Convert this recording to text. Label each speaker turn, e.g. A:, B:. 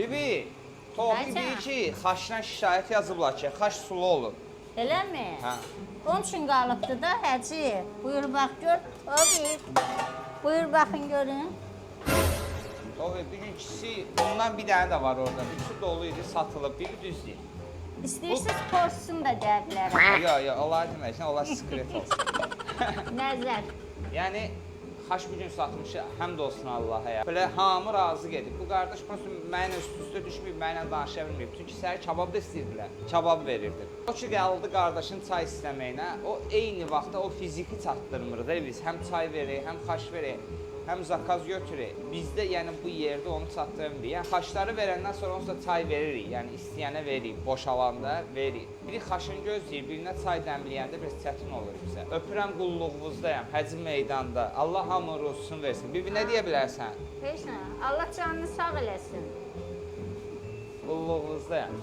A: Bibi, Tofiq deyir ki, xaşdan şikayət yazıblar ki, xaş sulu olur.
B: Eləmi?
A: Hə.
B: Onun üçün qalıbdı da Həci. Buyur bax gör. Tofiq. Buyur baxın görün.
A: Tofiq, bugünküsü bundan bir dənə də var orada. Üçü dolu idi, satılıb, biri düz deyil.
B: İstəyirsiniz porsunu da deyə bilərəm.
A: Yox, onlar demək, onlar skret olsun.
B: Nəzər.
A: Yəni, xaş bugün satmışı, həmd olsun Allaha ya. Belə hamı razı gedib. Bu qardaş prosto mənə üst-üstə düşməyib, mənə danışa bilməyib. Çünki səhər kabab da istəyirdilər, kabab verirdi. O ki, gəldi qardaşın çay istəməyinə, o eyni vaxtda o fiziki çatdırmırıq da biz. Həm çay verək, həm xaş verək, həm zakaz götürək. Bizdə yəni bu yerdə onu çatdırmırıq. Yəni xaşları verəndən sonra onsuz da çay veririk. Yəni istəyənə veririk, boşalanda veririk. Biri xaşını gözləyir, birinə çay dəmləyəndə biraz çətin olur bizə. Öpürəm qulluğunuzdayam, Həcim meydanda. Allah hamı ruzusunu versin. Bibi nə deyə bilərsən?
B: Heç nə. Allah canını sağ eləsin.
A: Qulluğunuzdayam.